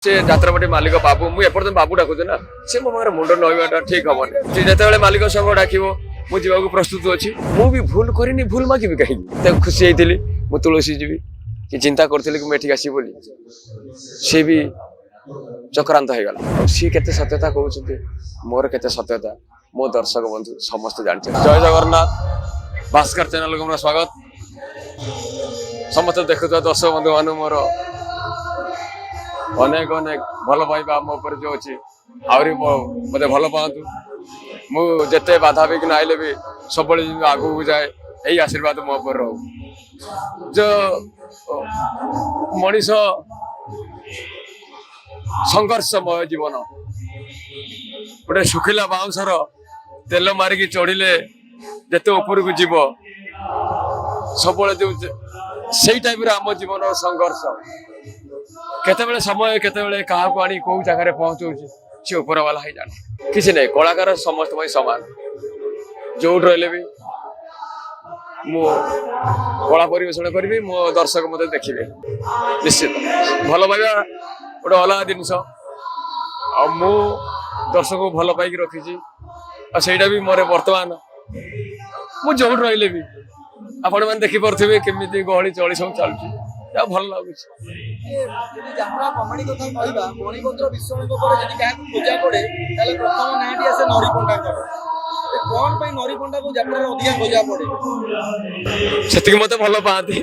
से जात्रापाटी मालिक बाबू मुझे एपर्तन बाबू डाकुचे ना से मो पाखे मुंड नईटा ठीक हेनी से जिते मालिक संग डाक मुझे प्रस्तुत अच्छी मुझे भूल करनी भूल मागिबी कहीं खुशी होती मुझे तुलसी जी कि चिंता करी कि मुझे आसबी बोली सी भी चक्रांत हो गला सी के सत्यता कहते मोर के सत्यता मो दर्शक बंधु समस्त जानते जय जगन्नाथ भास्कर चैनल को मोर स्वागत समस्त देखुवा दर्शक बंधु मान मोर अनेक अनेक भल पाइबा मो पर जो अच्छी आहरी मत भल पातु मुझे बाधा विघ्न आइले भी सब आगू जाए यही आशीर्वाद मो पर रो जो मनीष संघर्षमय जीवन गोटे सुखिला बाउंसर तेल मारिकी चढ़िले जिते ऊपर को जीव सब से टाइप आम जीवन संघर्ष केते समय केते क्या आनी कौ जगह पहुंचाऊँ सी ऊपर वाला ही जाने किसी नहीं कलाकार समस्त सामान जो रही भी मु कला परिवेषण करी मो दर्शक मत देखिए निश्चित भल पाइबा गोटे अलग जिनस मु दर्शक को भल पाई रखी आईटा भी मोर बर्तमान मुझे रही भी आपण मैंने देखिपे केमी गहली चली सब चलुची भल लगुच से मत भल पाती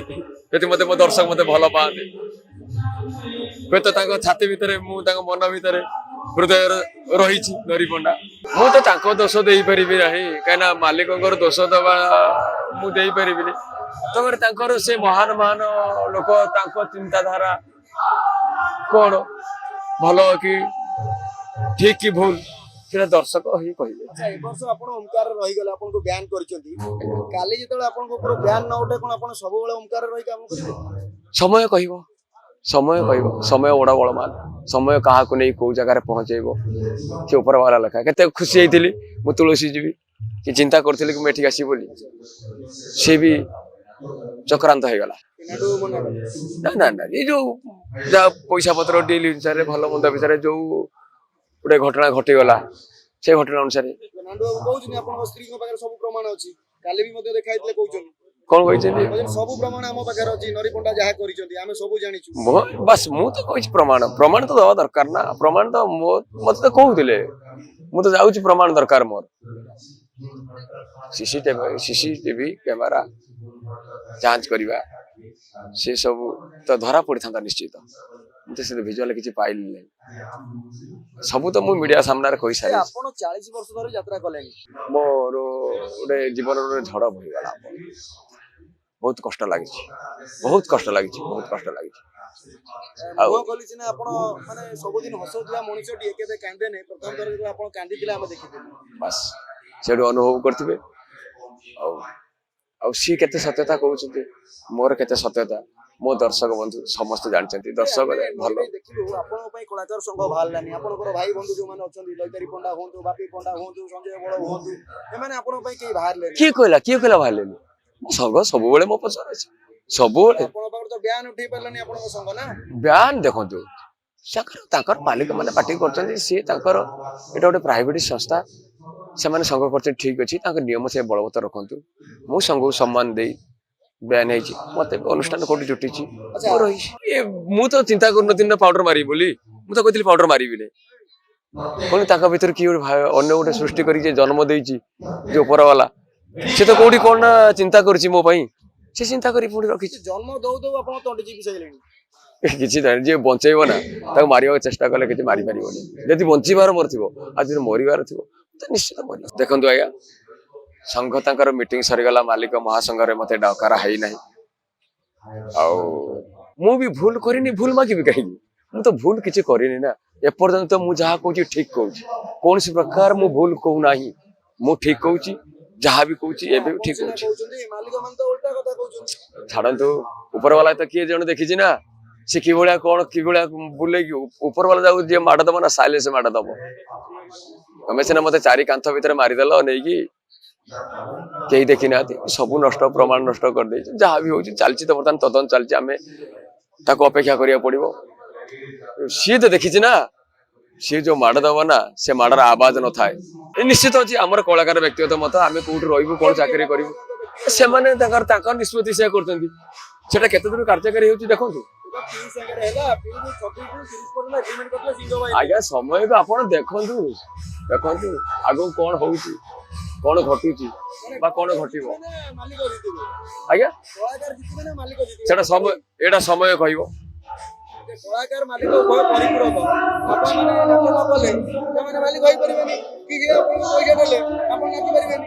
मत मो दर्शक मत भल पाती हुए तो छाती भितर मुझे मन भितर हृदय रही नरी पंडा मुझे दोष दे पारि ना कहीं मालिक दोष दबा मुझे पारि तक से महान महान लोक चिंताधारा कौन भल कि ठीक कि भूल से दर्शक ही कहे ओमकार रहीगले आपको ब्यान काली जो ब्यान न उठे कौन सब ओमकार रही काम समय कह समय बड़ा बड़मान समय क्या नहीं कौ जगह पहुंचेब सी ऊपर वाला लेखा के खुशी होती मुझे तुलसी जी कि चिंता करी कि मुझे आसबी बोली सी भी चक्रांत हो गला ना ना ये जो पैसा पत्र डील अनुसार भल मंद विषय जो गोटे घटना घटीगला से घटना अनुसार कौन सब प्रमाण आम पाखे अच्छी नरीपंडा जहाँ कर सब जानी बस मुझे कही प्रमाण प्रमाण तो दवा दरकार ना प्रमाण तो मत तो कहते मुझे जाऊँ प्रमाण दरकार मोर सीसीटीवी कैमेरा जांच करवा से सब तो धरा पड़ी था निश्चित मुझे से भिजुआल किसी पाइल सब तो मुझे मीडिया सामने कही सारी 40 वर्ष धरि यात्रा कले मोर गोटे जीवन झड़ बहीगला बहुत कष्ट लगी बहुत कष्ट लगी बहुत कष्ट लगी बस से अनुभव करते सी के सत्यता कहते मोर के सत्यता मो दर्शक बंधु समस्त जानते दर्शक भल कलाकार संघ बाहर भाई बंधु जो लैतारी पंडा हूँ बापी पंडा हूँ संजय बड़ हूँ किए कहला बाहर संघ सब मो पचार सब बयान देखो मालिक मैंने पार्टी कर सी गोटे प्राइवेट संस्था से मैंने संघ कर ठीक अच्छी नियम से बलवत्तर रखु मु संघ को सम्मान दे बयान मत अनुष्ठान कौटी जुटी मुझे तो चिंता कर पाउडर मारी बोली मुझे कहती पाउडर मारी कौन भर किए अन्य गोटे सृष्टि कर जन्म दे जो ऊपर वाला से तो कौटी कौन ना चिंता कर मो से चिंता कर रखी जन्म दौ दौ किसी जी बचेब ना मारे चेष्टा कले कि मारी पार जब बचार मोर थी आज मरबार थी तो निश्चित मर देखु आज्ञा संघ तर मीटिंग सरीगला मालिक महासंघ मत डकारा है ना भी भूल करनी भूल मागिबी कहीं मुझे तो भूल किसी करनी ना एपर्यंत मुझे जहाँ कहूँ ठीक कहूँ कौन सी प्रकार मु भूल कहूना मु ठीक कहूँ जहाँ भी कहूँ एवं भी ठीक छाड़ू ऊपर वाला तो किए जन देखी ना सी कि कौन कि बुले ऊपर वाला जाऊ जी माड़ दब ना साइले से माड़ दब तमें सीना मत चारि कांथ भितर मारिदेल नहीं कहीं देखी ना सब नष्ट प्रमाण नष्ट कर दे जहाँ भी हो चलती तो बर्तमान तदन चलती आम अपेक्षा करिया पड़ो ସିଏ ତ ଦେଖିଛି ନା, ସିଏ ଯୋଉ ମାଡ ଦବ ନା ସେ ମାଡର ଆବାଜ ନଥାଏ। ନିଶ୍ଚିତ ଅଛି ଆମର କଳାକାର ବ୍ୟକ୍ତିଗତ ମତ, ଆମେ କୋଉଠି ରହିବୁ, କଣ ଚାକିରି କରିବୁ, ସେମାନେ ତାଙ୍କର ନିଷ୍ପତ୍ତି ସେୟା କରୁଛନ୍ତି। ସେଟା କେତେ ଦୂର କାର୍ଯ୍ୟକାରୀ ହେଉଛି ଦେଖନ୍ତୁ। ଆଜ୍ଞା ସମୟକୁ ଆପଣ ଦେଖନ୍ତୁ ଦେଖନ୍ତୁ ଆଗକୁ କଣ ହଉଛି, କଣ ଘଟୁଛି ବା କଣ ଘଟିବ। ଆଜ୍ଞା ସେଟା ସମୟ, ଏଇଟା ସମୟ କହିବ। କଳାକାର ମାଲିକ ଉଭୟ ପରିପୂରକ। ଆପଣମାନେ ନାଚ ନ କଲେ ସେମାନେ ମାଲିକ ହେଇପାରିବେନି, କି ଯେ ଆପଣଙ୍କୁ ପଇସା ଦେଲେ ଆପଣ ନାଚି ପାରିବେନି।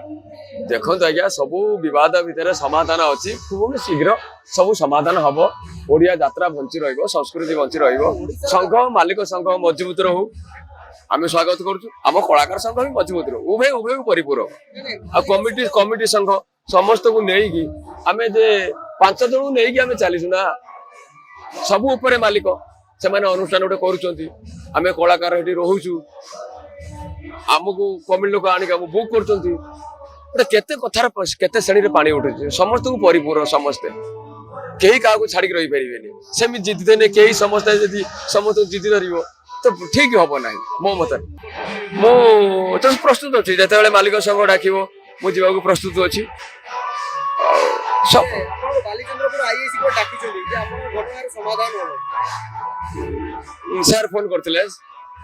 ଦେଖନ୍ତୁ ଆଜ୍ଞା ସବୁ ବିବାଦ ଭିତରେ ସମାଧାନ ଅଛି, ଖୁବ୍ ଶୀଘ୍ର ସବୁ ସମାଧାନ ହବ। ଓଡିଆ ଯାତ୍ରା ବଞ୍ଚି ରହିବ, ସଂସ୍କୃତି ବଞ୍ଚି ରହିବ। ସଂଘ ମାଲିକ ସଂଘ ମଜବୁତ ରହୁ, ଆମେ ସ୍ୱାଗତ କରୁଛୁ। ଆମ କଳାକାର ସଂଘ ବି ମଜବୁତ ରହୁ, ଉଭୟ ପରିପୂରକ। ଆଉ କମିଟି ସଂଘ ସମସ୍ତଙ୍କୁ ନେଇକି ଆମେ ଯେ 5 ଜଣଙ୍କୁ ନେଇକି ଆମେ ଚାଲିଛୁ ନା। ସବୁ ଉପରେ ମାଲିକ, ସେମାନେ ଅନୁଷ୍ଠାନ ଗୋଟେ କରୁଛନ୍ତି, ଆମେ କଳାକାର ଏଠି ରହୁଛୁ, ଆମକୁ କମିଟି ଲୋକ ଆଣିକି ଆମକୁ ବୁକ୍ କରୁଛନ୍ତି। ଗୋଟେ କେତେ କଥାର କେତେ ଶ୍ରେଣୀରେ ପାଣି ଉଠୁଛି, ସମସ୍ତଙ୍କୁ ପରିପୂର୍ଣ୍ଣ, ସମସ୍ତେ କେହି କାହାକୁ ଛାଡିକି ରହିପାରିବେନି। ସେମିତି ଜିଦି ଦେଲେ କେହି ସମସ୍ତେ ଯଦି ସମସ୍ତଙ୍କୁ ଜିଦି ଧରିବ ତ ଠିକ ହବ ନାହିଁ। ମୋ ମତରେ ମୁଁ ତ ପ୍ରସ୍ତୁତ ଅଛି, ଯେତେବେଳେ ମାଲିକ ସଂଘ ଡାକିବ ମୁଁ ଯିବାକୁ ପ୍ରସ୍ତୁତ ଅଛି। ବାଲିଚନ୍ଦ୍ରପୁର ଆଇଆଇସି କୋର୍ଟ ଡାକିଛନ୍ତି ଯେ ଆପଣଙ୍କ ଘଟଣାର ସମାଧାନ ହବ। ସାର୍ ଫୋନ କରିଥିଲେ,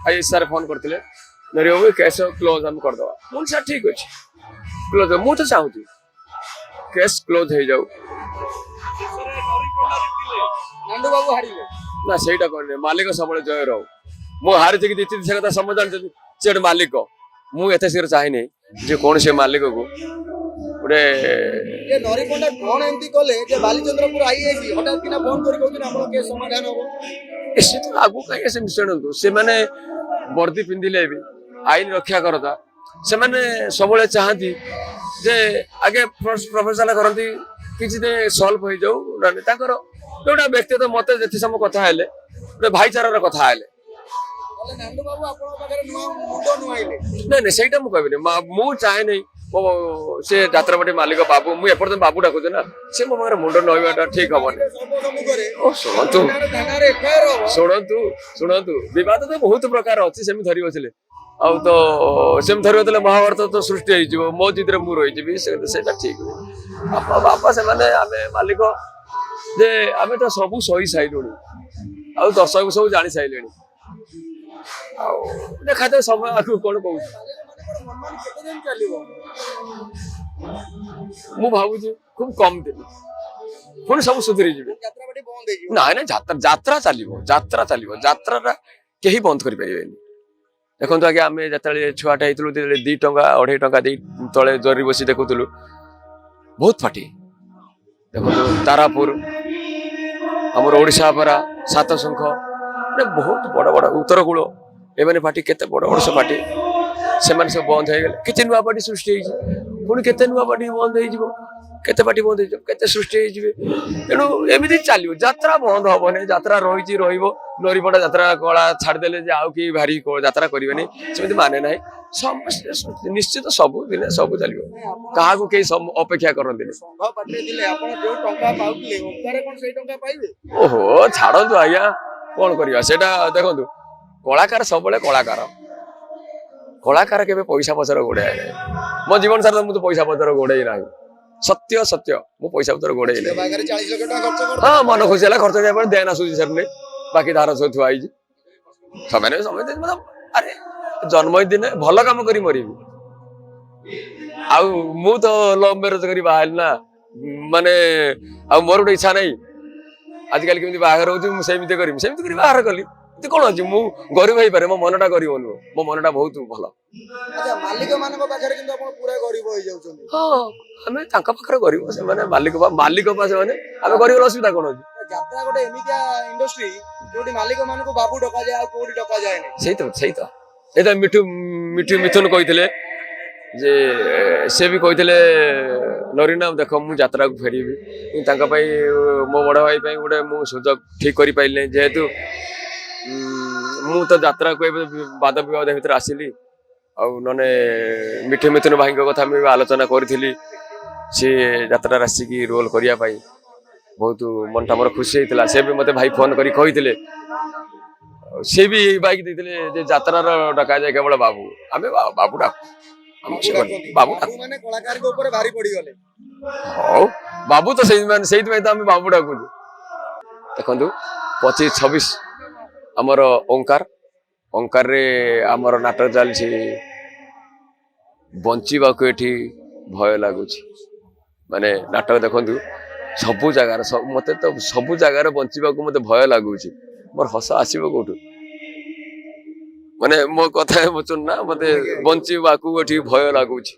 ଆଇଏସ୍ ସାର୍ ଫୋନ କରିଥିଲେ, କେସ୍ କ୍ଲୋଜ ଆମେ କରିଦବା। ମୁଁ ସାର୍ ଠିକ ଅଛି କ୍ଲୋଜ, ମୁଁ ତ ଚାହୁଁଛି କେସ୍ କ୍ଲୋଜ ହେଇଯାଉ। ନାଣ୍ଡୁ ବାବୁ ହାରିଲେ ନା ସେଇଟା କହିଲେ ମାଲିକ ସବୁବେଳେ ଜୟ ରହୁ। ମୁଁ ହାରିଛି କି ଜିତିଛି ସେ କଥା ସମସ୍ତେ ଜାଣିଛନ୍ତି। ସେ ଗୋଟେ ମାଲିକ, ମୁଁ ଏତେ ଶୀଘ୍ର ଚାହିଁନି ଯେ କୌଣସି ମାଲିକକୁ ଗୋଟେ ନରିପଣ୍ଡା କଣ ଏମିତି କଲେ ଯେ ବାଲିଚନ୍ଦ୍ରପୁର ଆଇଆଇସି ହଠାତ୍ କିନା ଫୋନ କରି କହୁଛନ୍ତି ଆପଣଙ୍କ କେସ୍ ସମାଧାନ ହବ। ସେ ତ ଆଗକୁ କାହିଁକି ସେ ଶୁଣନ୍ତୁ, ସେମାନେ ବର୍ଦ୍ଦି ପିନ୍ଧିଲେ ବି ଆଇନ ରକ୍ଷା କରତା, ସେମାନେ ସବୁବେଳେ ଚାହାନ୍ତି ଯେ ଆଗେ ପ୍ରଫେସନାଲ କରନ୍ତି, କିଛି ସଲ୍ଭ ହେଇଯାଉ। ତାଙ୍କର ଯୋଉଟା ବ୍ୟକ୍ତିଗତ ମତେ ଯେତେ ସମୟ କଥା ହେଲେ ଗୋଟେ ଭାଇଚାରାର କଥା ହେଲେ। ନାଣ୍ଡୁ ବାବୁ ଆପଣଙ୍କ ପାଖରେ ମୁଣ୍ଡ ନୁଆଇଲେ। ନାଇଁ ସେଇଟା ମୁଁ କହିବିନି, ମୁଁ ଚାହେଁନି ସେ ଯାତ୍ରାପାଟି ମାଲିକ ବାବୁ, ମୁଁ ଏପର୍ଯ୍ୟନ୍ତ ବାବୁ ଡାକୁଛି ନା, ସେ ମୋ ପାଖରେ ମୁଣ୍ଡ ନଇବାଟା ଠିକ ହବନି। ଶୁଣନ୍ତୁ ବିବାଦ ତ ବହୁତ ପ୍ରକାର ଅଛି, ସେମିତି ଧରି ବସିଲେ ଆଉ ତ ସେମିତି ଧରି ବସିଲେ ମହାଭାରତ ତ ସୃଷ୍ଟି ହେଇଯିବ, ମୋ ଜିଦିରେ ମୁଁ ରହିଯିବି, ସେଇଟା ଠିକ। ବାପା ସେମାନେ ଆମେ ମାଲିକ ଯେ ଆମେ ତ ସବୁ ସହି ସାଇଲୁଣି, ଆଉ ଦର୍ଶକ ସବୁ ଜାଣି ସାଇଲେଣି। ଆଉ ଦେଖାଯାଉ ସମୟ ଆଗକୁ କଣ କହୁଛି। ମୁଁ ଭାବୁଛି ଖୁବ କମ ଦିନ ପୁଣି ସବୁ ସୁଧୁରି ଯିବେ। ନାଇଁ ଯାତ୍ରା ଚାଲିବ, ଯାତ୍ରାଟା କେହି ବନ୍ଦ କରିପାରିବେନି। ଦେଖନ୍ତୁ ଆଜ୍ଞା ଆମେ ଯେତେବେଳେ ଛୁଆଟା ହେଇଥିଲୁ, 2 ଟଙ୍କା 2.5 ଟଙ୍କା ଦେଇ ତଳେ ଜରି ବସି ଦେଖୁଥିଲୁ, ବହୁତ ପାଟି। ଦେଖନ୍ତୁ ତାରାପୁର, ଆମର ଓଡିଶା ଅପେରା, ସାତଶଙ୍ଖ, ବହୁତ ବଡ ବଡ ଉତ୍ତର କୂଳ, ଏମାନେ ପାଟି କେତେ ବଡ ବଡ ସେ ପାଟି, ସେମାନେ ସବୁ ବନ୍ଦ ହେଇଗଲେ। କିଛି ନୂଆ ପାଟି ସୃଷ୍ଟି ହେଇଛି, ପୁଣି କେତେ ନୂଆ ପାଟି ବନ୍ଦ ହେଇଯିବ, କେତେ ପାଟି ବନ୍ଦ ହେଇଯିବ, କେତେ ସୃଷ୍ଟି ହେଇଯିବେ। ତେଣୁ ଏମିତି ଚାଲିବ, ଯାତ୍ରା ବନ୍ଦ ହବନି, ଯାତ୍ରା ରହିଛି ରହିବ। ନରିପଣ୍ଡା ଯାତ୍ରା କଳା ଛାଡିଦେଲେ ଯେ ଆଉ କେହି ଭାରି ଯାତ୍ରା କରିବେନି, ସେମିତି ମାନେ ନାହିଁ। ସମସ୍ତେ ନିଶ୍ଚିତ ସବୁ ଦିନେ ସବୁ ଚାଲିବ, କାହାକୁ କେହି ଅପେକ୍ଷା କରନ୍ତିନି। ଓହୋ ଛାଡନ୍ତୁ ଆଜ୍ଞା, କଣ କରିବା ସେଇଟା। ଦେଖନ୍ତୁ କଳାକାର ସବୁବେଳେ କଳାକାର କେବେ ପଇସା ପଛରେ ଗୋଡାଏ ନାହିଁ। ମୋ ଜୀବନ ସାରା ମୁଁ ତ ପଇସା ପଛରେ ଗୋଡେଇ ନାହିଁ, ସତ୍ୟ ମୁଁ ପଇସା ପଛରେ ଗୋଡେଇ ନାହିଁ। ହଁ ମନ ଖୁସି ହେଲା ଖର୍ଚ୍ଚ କରିବା ପରେ ଦେନ ଆସୁଛି ସାର୍, ବାକି ଧାର ସବୁ ଥୁଆ ହେଇଛି। ସେମାନେ ଆରେ ଜନ୍ମ ଦିନେ ଭଲ କାମ କରି ମରିବି, ଆଉ ମୁଁ ତ ଲଭ ମ୍ୟାରେଜ କରି ବାହା ହେଲି ନା, ମାନେ ଆଉ ମୋର ଗୋଟେ ଇଚ୍ଛା ନାହିଁ ଆଜିକାଲି କେମିତି ବାହାଘର ହଉଛି ମୁଁ ସେମିତି କରି ବାହାଘର କଲି। କଣ ଅଛି, ମୁଁ ଗରିବ ହେଇପାରେ, ମୋ ମନଟା ଗରିବ ନୁହଁ, ମୋ ମନଟା ବହୁତ ଭଲ। ମାଲିକ ମାନଙ୍କ ପାଖରେ କିନ୍ତୁ ଆପଣ ପୁରା ଗରିବ ହେଇଯାଉଛନ୍ତି। ହଁ ଆମେ ତାଙ୍କ ପାଖରେ ଗରିବ, ସେମାନେ ମାଲିକ ପା ସେମାନେ, ଆମେ ଗରିବ। ଅସୁବିଧା କଣ ଅଛି? ଯାତ୍ରା ଗୋଟେ ଏମିତିଆ ଇଣ୍ଡଷ୍ଟ୍ରି ଯୋଉଠି ମାଲିକ ମାନଙ୍କୁ ବାବୁ ଡକାଯାଏ, ଆଉ କୋଉଠି ଡକାଯାଏନି। ସେଇତ ଏଇଟା ମିଥୁନ କହିଥିଲେ ଯେ, ସେ ବି କହିଥିଲେ ନରିନା ଦେଖ ମୁଁ ଯାତ୍ରାକୁ ଫେରିବି, ତାଙ୍କ ପାଇଁ ମୋ ବଡ ଭାଇ ପାଇଁ ଗୋଟେ ମୁଁ ସୁଯୋଗ ଠିକ କରିପାରିଲି, ଯେହେତୁ ମୁଁ ତ ଯାତ୍ରାକୁ ଏବେ ବାଦ ବିବାଦ ଭିତରେ ଆସିଲି। ଆଉ ନହେଲେ ମିଥୁନ ଭାଇଙ୍କ କଥା ମୁଁ ଆଲୋଚନା କରିଥିଲି, ସେ ଯାତ୍ରାରେ ଆସିକି ରୋଲ କରିବା ପାଇଁ ବହୁତ ମନଟା ମୋର ଖୁସି ହେଇଥିଲା। ସେ ବି ମତେ ଭାଇ ଫୋନ କରି କହିଥିଲେ ସେ ବି ବାଇକ୍ ଦେଇଥିଲେ ଯେ ଯାତ୍ରାର ଡକାଯାଏ କେବଳ ବାବୁ ଆମେ ବାବୁ ଡାକୁ ଆମକୁ ସେ ବାବୁ ଡାକୁ ମାନେ କଳାକାରଙ୍କ ଉପରେ ଭାରି ପଡିଗଲେ। ହଉ ବାବୁ ତ ସେଇଥିପାଇଁ ତ ଆମେ ବାବୁ ଡାକୁଛୁ। ଦେଖନ୍ତୁ 25-26 ଆମର ଓଙ୍କାରରେ ଆମର ନାଟକ ଚାଲିଛି ବଞ୍ଚିବାକୁ ଏଠି ଭୟ ଲାଗୁଛି। ମାନେ ନାଟକ ଦେଖନ୍ତୁ ସବୁ ଜାଗାରେ ମତେ ତ ସବୁ ଜାଗାରେ ବଞ୍ଚିବାକୁ ମତେ ଭୟ ଲାଗୁଛି। ମୋର ହସ ଆସିବ କୋଉଠୁ? ମାନେ ମୋ କଥା ବୁଝୁନ ନା ମତେ ବଞ୍ଚିବାକୁ ଏଠି ଭୟ ଲାଗୁଛି।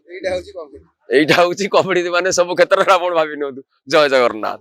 ଏଇଟା ହଉଛି କମେଡି କମେଡି ମାନେ ସବୁ କ୍ଷେତ୍ରରେ ଆପଣ ଭାବି ନିଅନ୍ତୁ। ଜୟ ଜଗନ୍ନାଥ।